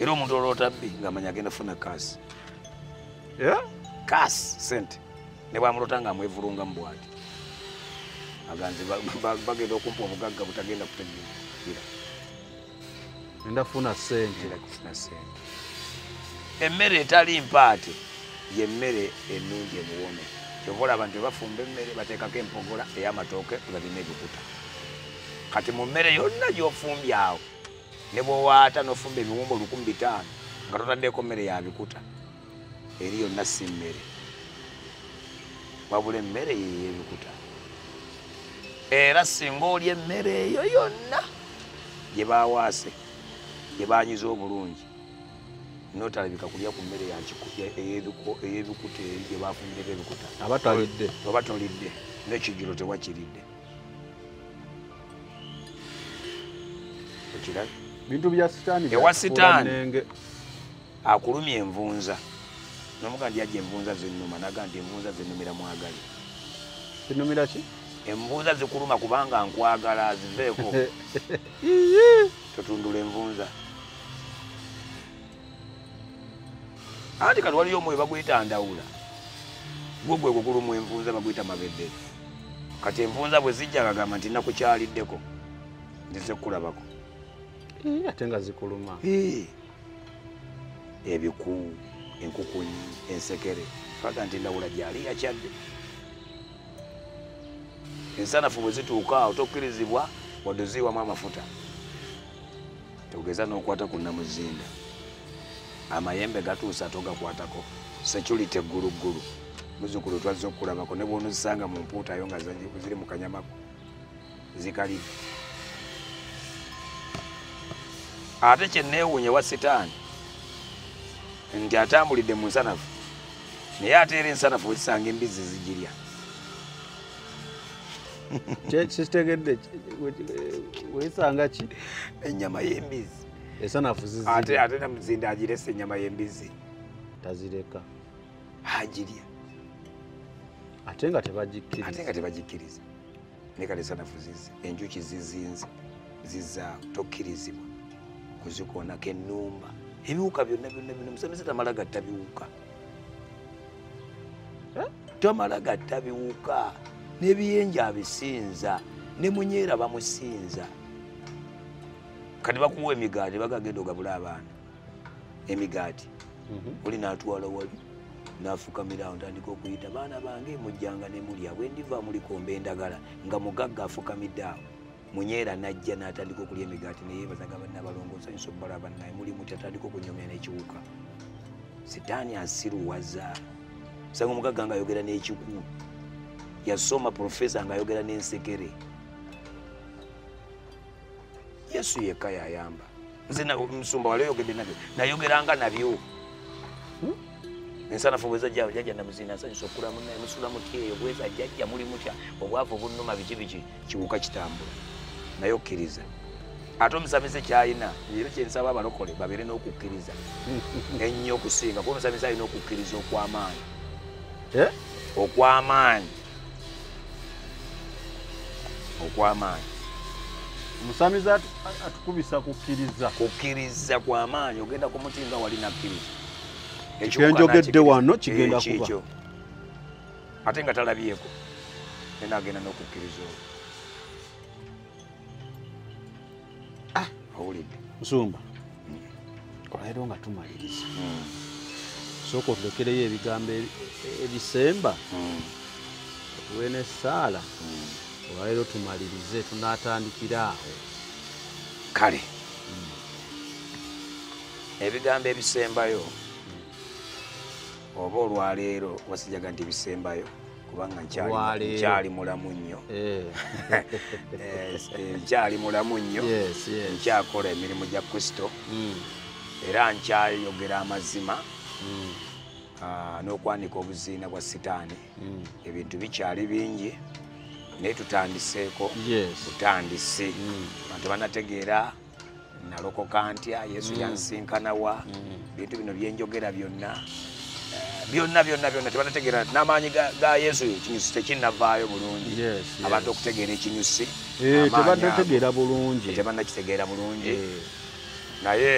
era omuntu oloota bbi ng'amanya agenda funa kaasi kaasi sente ne bwamulota nga amwevulungamu bwati aganze bagenda okumpa obugagga butagenda kutegeera enda kufuna sente emmere etali mpaate yemmere ennungi emuwome kyova olaba nti bafumba emmere bateekako empogola ey'amatooke galina ebikuta kati mu mmere yonna gy'ofumbye awo ne bw'owaata n'ofumba ebiwumba 1500 nga totaddeko mmere ya bikuta eri yonna si mmere wabula emmere yey'ebikuta era singa olya emmere eyo yonna gye baawaase gye baanyiza obulungi notalabika kulya ku mmere ey'ebikuta eri gye bafumbira ebikuta oba tolidde n'ekijjulo tewakiridde okirabe bintu bya sitaani ewa sitaani akulumya envunza nomuga ndi ajja envunza zennuma naga nti envunza zennumira mwagali zinumira ki envunza zikuluma kubanga nkwagala ziveeko totundula envunza anti kati waliyo omwoyo baguyita ndawula gwegwe gugulumu envunza baguyita mabeddero kati envunza bwe zijja agagamba nti nakukyaliddeko ndize kulabako ate nga zikuluma ebiku enkukunyi ensekere faga nti ndawula gyali yakyadde ensanafu bwe zituuka awo tokkirizibwa wadde ziiwamu amafuta togeza n'okwata ku namuzinda amayembe gatuusa togakwatako security egguluggulu muzukulu twazze okulabako ne bw'onozisanga mu mpuutayo nga ziri mu kanyamako zikalidde ate kyenneewuunye wa sitaani nti atambulidde mu nsanafu naye ate era ensanafu wezisanga embizzi zigirya kitegedde weyisanga ki ennyama y'embizzi ensanafu zizirya ate namuzinda agirese ennyama y'embizzi tazireka agirya ate nga tebagikkiriza naye kati ensanafu zizi enjuki zizinze zizaawo tokkirizibwa kuzikoonako ennumba ebiwuka byonna bino musamize tamala gatta biwuka tamala gatta biwuka n'ebiyenje abisinza ne munyeera bamusinza kati bakuwa emigaati bagagenda ogabula abaana emigaati oli n'atwala wali n'afukamirawo ntandika okuyita baana bange mujjanga ne mulya bwe ndiva mulikomba endagala nga mugagga afukamidde awo munyeera najja n'atandika okulya emigaati neyeebazaga bannabalongoosa nsonga balaba naye muli mutya atandika okunyomya n'ekiwuka sitaani asiruwaza sanga omugagga ng'ayogera n'ekiku yasoma profesa ng'ayogera n'ensekere yesu yekka yayamba nze musumba wali oyogedde nabyo nayogeranga nabyo ensanafu bwezajja jajja namuzina nsanyusa okulamu naye musula muti eyo bweza jajja muli mutya obwavu bunnuma biki kiwuka kitambula naye okkiriza ate omusamize kyalina era kyensaba abalokole babeere n'okukkiriza ennyo okusinga kuba omusamize alina okukkiriza okw'amaanyi okw'amaanyi omusamiza atukubisa kukkiriza kw'amaanyi ogenda ku muti nga wali nakkiriza ekyenjogedde wano kigenda kuba ate nga talabyeko nena agenda n'okukkiriza olwo owulidde Musumba olwaleero nga tumaliriza sooka otulekereyo ebigambo ebisemba otuwe n'essaala olwaleero tumalirize tunaatandikira awo kale ebigambo ebisembayo oba olwaleero wasijaga nti bisembayo kubanga nkyali mulamu nnyo nkyali mulamu nnyo nkyakola emirimu gya Kristo era nkyayogera amazima n'okwanika obuziina bwa sitaani ebintu bikyali bingi naye tutandiseeko butandisi bantu banategeera nalokoka ntya Yesu yansinkanawa bintu bino byenjogera byonna tebanategeera n'amaanyi ga Yesu ekinyusi tekinnavaayo bulungi abantu okutegeera ekinyusi tebannakitegeera bulungi naye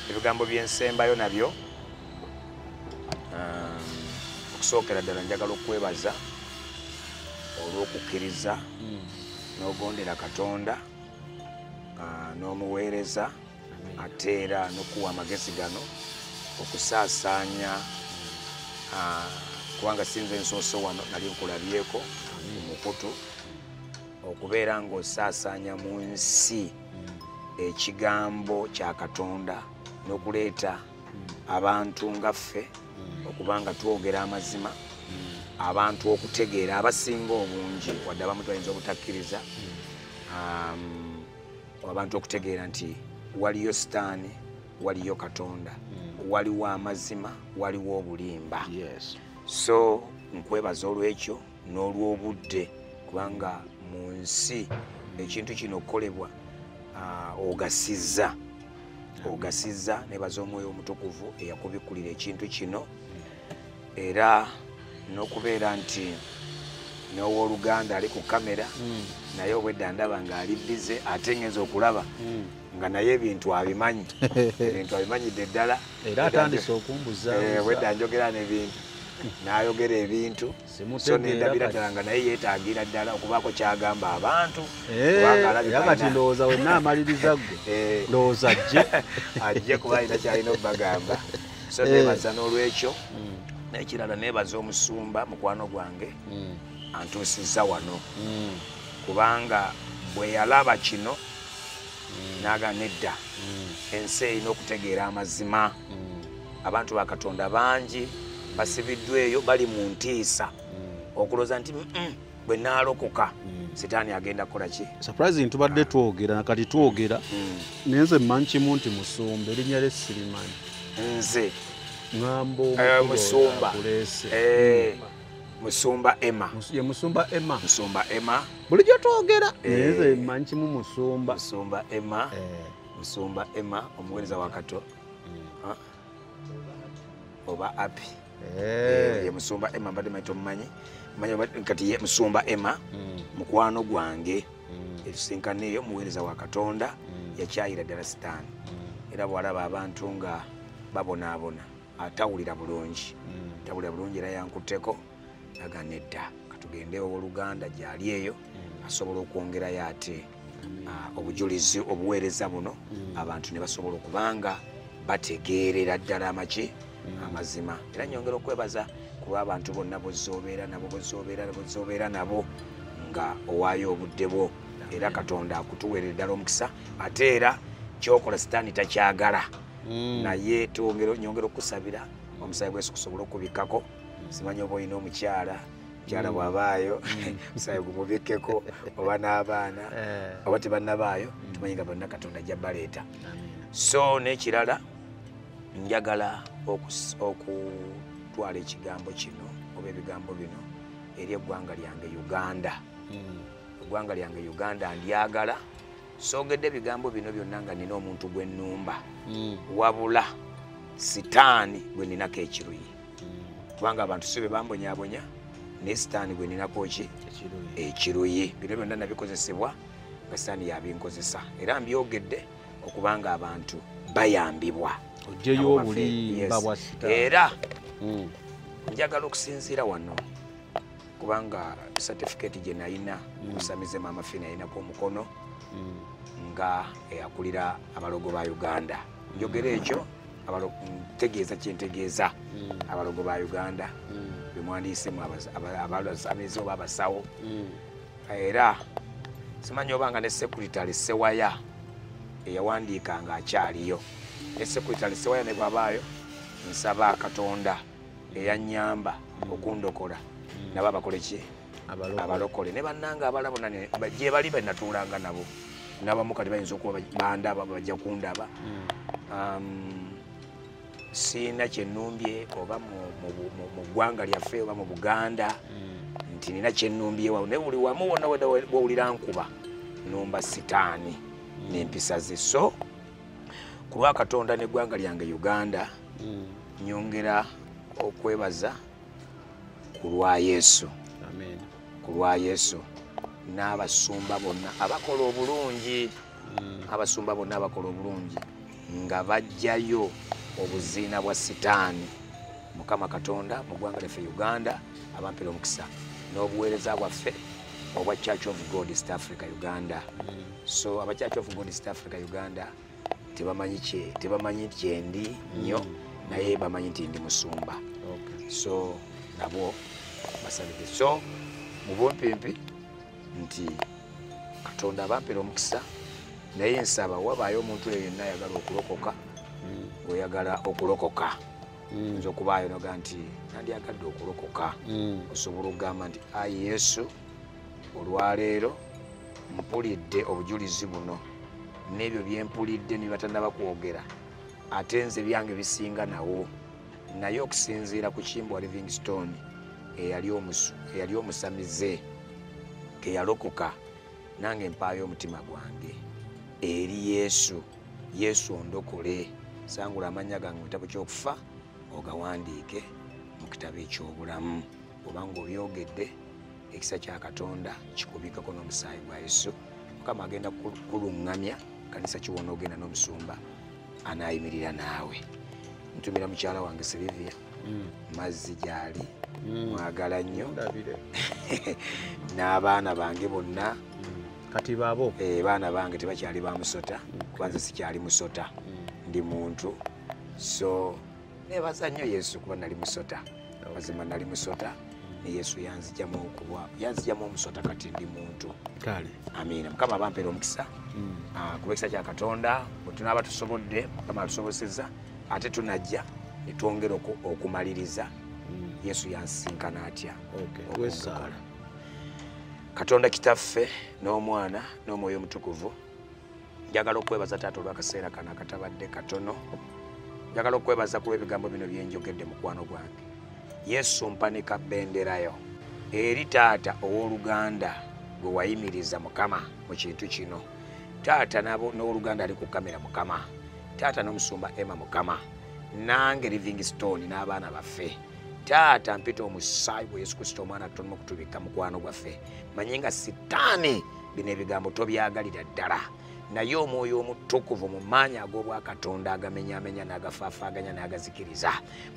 ebigambo byensembayo nabyo okusookera ddala njagala okwebaza olw'okukkiriza n'ogondera Katonda n'omuweereza ate era n'okuwa amagezi gano okusaasaanya kubanga sinze nsoose wano nali nkulabyeko mukutu okubeera ng'osaasaanya mu nsi ekigambo kya Katonda n'okuleeta abantu nga ffe okubanga twogera amazima abantu okutegeera abasinga obungi wadde abamu bayinza obutakkiriza abantu okutegeera nti waliyo sitaani waliyo Katonda waliwo amazima waliwo obulimba so nkwebaza olw'ekyo n'olw'obudde kubanga mu nsi ekintu kino okukolebwa ogasizza nebaza omwoyo omutukuvu eyakubikkulira ekintu kino era n'okubeera nti n'owooluganda ali ku kamera naye obwedda ndaba ng'ali bize ate ngenza okulaba nga naye ebintu abimanyidde ddala era atandise okumbuza obwedda njogera n'ebintu n'ayogera ebintu so nendabira ddala nga naye yeetaagira ddala okubaako kyagamba abantu kati ndowooza wenna amaliriza ggwe ndowooza ajje kuba alina kyalina okubagamba so nebaza n'olwekyo n'ekirala nebaza omusumba mukwano gwange antuusizza wano kubanga bwe yalaba kino n'aga nedda ensi erina okutegeera amazima abantu ba Katonda bangi basibiddwa eyo bali mu ntiisa okulooza nti bwe naalokoka sitaani agenda kukola ki surprising tubadde twogera kati twogera nenze mmanyi kimu nti Musumba erinnya lye sirimanyi nze ŋŋamba Musumba Musumba Emma ye Musumba Emma bulijjo twogera nenze mmanyi kimu Musumba Emma omuweereza wa Kato oba api ye Musumba Emma mbadde maite omumanyi kati ye Musumba Emma mukwano gwange etusinkaneeyo muweereza wa Katonda yakyayira ddala sitaani era bw'alaba abantu nga babonaabona atawulira bulungi era yankutteko aga nedda katugende owooluganda gyali eyo asobola okwongerayo ate obujulizi obuweereza buno abantu ne basobola okubanga bategeerera ddala amazima era nyongera okwebaza kuba abantu bonna bozoobeera nabo nga owaayo obudde bwo era Katonda akutuweerera ddala omukisa ate era kyokola sitaani takyagala naye nyongera okusabira omusaayi gw'Yesu kusobola okubikkako simanyi oba olina omukyala bw'abaayo omusaayi gumubikkeko oba n'abaana oba tebannabaayo tumanyi nga bonna Katonda ajja baleeta so n'ekirala njagala okutwala ekigambo kino oba ebigambo bino eri eggwanga lyange Uganda ndyagala soogedde ebigambo bino byonna nga nina omuntu gwe nnumba wabula sitaani gwe ninako ekiruyi kubanga abantu si be bambonyaabonya ne sitaani gwe ninako ki ekiruyi. Bino byonna nabikozesebwa nga sitaani yabinkozesa era mbyogedde okubanga abantu bayambibwa ojeyo obulimba bwa sitaani. Era njagala okusinziira wano kubanga certificate gye nalina kusamize Maama Fina yalinako omukono nga eyakulira abalogo ba Uganda. Njogera ekyo ntegeeza kyentegeeza abalogo ba Uganda bemwandiisemu abasamize oba abasawo. Era simanyi obanga ne Secretary Sewaya eyawandiika nga akyaliyo. Ne Secretary Sewaya ne bwabaayo nsaba Katonda eyanyamba okundokola nabo abakole ki abalokole ne bannanga abalala bonna gye bali banatuulanga nabo n'abamu kati bayinza okuba bandaba bajja kundaba. Siina kyennumbye oba mu ggwanga lyaffe oba mu Buganda nti nina kyennumbyewawo naye buli wamu wonna bwowulira nkuba numba sitaani n'empisa ze. So ku lwa Katonda n'eggwanga lyange Uganda nyongera okwebaza ku lwa Yesu. Amen. Ku lwa Yesu n'abasumba bonna abakola obulungi, abasumba bonna abakola obulungi nga bajjayo obuziina bwa sitaani. Mukama Katonda mu ggwanga lyaffe Uganda abampera omukisa n'obuweereza bwaffe obwa Church of God East Africa Uganda. So aba Church of God East Africa Uganda tebamanyi kyendi nnyo naye bamanyi nti ndi musumba. So nabo basabike. So mu bumpimpi nti Katonda abampera omukisa naye nsaba wabaayo omuntu eyo yenna ayagala okulokoka oyagala okulokoka nzo okubaayo noga nti nandyagadde okulokoka osobola okugamba nti ayi Yesu olwaleero mpulidde obujulizi buno n'ebyo byempulidde nibatannaba kwogera ate nze byange bisinga nawo naye okusinziira ku Kimbwa Livingstone eyali omusamize keyalokoka nange mpaayo omutima gwange eri Yesu. Yesu ondokole sangula amanya gange mu kitabo ky'okufa ogawandiike mu kitabo eky'obulamu. Obanga obyogedde ekisa kya Katonda kikubikako n'omusaayi gwa Yesu. Mukama agenda kuluŋŋamya kanisa kiwona ogenda n'omusumba anaayimirira naawe. Ntumira mukyala wange Silivia mazzi gyali mwagala nnyo n'abaana bange bonna kati baabo baana bange tebakyali ba musota kubanze sikyali musota ndi muntu. So nebaza nnyo Yesu kuba nali musota mazima nali musota ne Yesu yanzijamu omusota kati ndi muntu. kale Amina. Mukama abampera omukisa ku ekisa kya Katonda bwe tunaaba tusobodde Mukama atusobosezza ate tunajja ne twongera okumaliriza. Yesu yansinkana atya wesala Katonda kitaffe n'omwana n'omwoyo omutukuvu. Njagala okwebaza Taata olw'akaseera kano akatabadde katono. Njagala okwebaza ku ebigambo bino byenjogedde mukwano gwange. Yesu mpanika benderayo eri Taata ow'oluganda gwe wayimiriza Mukama mu kintu kino. Taata n'ow'oluganda ali ku kamera Mukama. Taata n'omusumba Emma Mukama. Nange Livingstone n'abaana baffe. Taata mpita omusaayi gwa Yesu Kristo omwana atono okutubika mukwano gwaffe. Manyi nga sitaani bino ebigambo tobyagalira ddala naye omwoyo omutukuvu mu maanyi ag'obwa Katonda agamenyaamenya n'agafaafaganya n'agazikiriza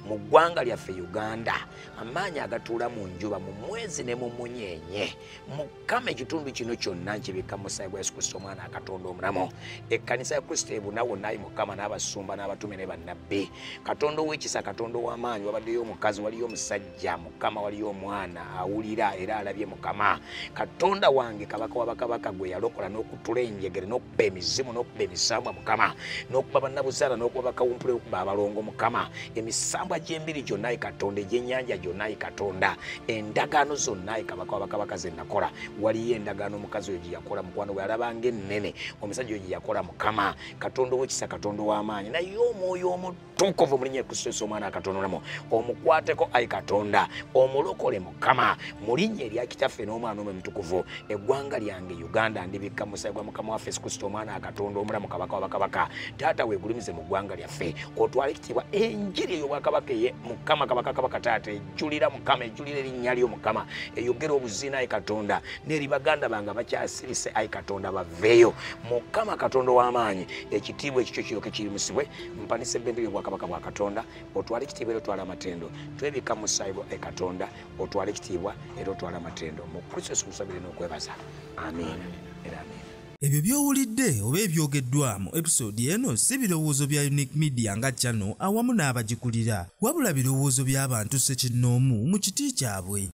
mu ggwanga lyaffe Uganda amaanyi agatuula mu njuba mu mwezi ne mu munyeenye. Mukama ekitundu kino kyonna nkibikka mu musaayi gwa Yesu Kristo omwana Katonda omulamu. Ekkanisa ya Kristo ebuna wonna ayi Mukama n'abasumba n'abatume ne bannabbi. Katonda ow'ekisa Katonda ow'amaanyi wabaddeyo omukazi waliyo omusajja Mukama waliyo omwana awulira era alabye Mukama. Katonda wange kabaka wa bakabaka gwe yalokola n'okutula enjegere n'okuba emizimu n'okuba emisambwa Mukama n'okuba bannabuzaala n'okuba bakawumpule okuba abalongo Mukama. Emisambwa gy'embiri gyonna ayi Katonda egy'ennyanja gyonna ayi Katonda endagaano zonna ayi kabaka wa bakabaka ze nakola. Waliyo endagaano omukazi oyo gye yakola mukwano gwe alabanga ennene omusajja oyo gye yakola Mukama. Katonda ow'ekisa Katonda ow'amaanyi naye omwoyo omutukuvu mu linnya Kristo Yesu omwana Katonda omulamu omukwateko ayi Katonda omulokole Mukama mu linnya erya kitaffe n'omwana omwe mutukuvu. Eggwanga lyange Uganda ndibikka mu musaayi gwa Mukama waffe Yesu Kristo omwana akatonda omulamu kabaka wabakabaka taata weegulumize mu ggwanga lyaffe otwale ekitiibwa enjiri ey'obwakabaka eye mukama kabaka kabaka taata ejjulira mukama ejjulira erinnya lyo mukama eyogera obuzina ayi katonda n'eri baganda bange abakyasirise ayi katonda baveeyo mukama katonda w'amaanyi ekitiibwa ekikyo kiryoke kirimusibwe mpanisa ebbendera y'obwakabaka bwa katonda otwale ekitiibwa era otwala amatendo twebika mu saibo e katonda otwale ekitiibwa era otwala amatendo mu kristo yesu kusabire n'okwebaza amin era amin. Ebyo by'owulidde oba ebyogeddwa mu episode eno si birowoozo bya Unique Media nga channel awamu n'abagikulira wabula birowoozo by'abantu ssekinnoomu mu kiti kyabwe.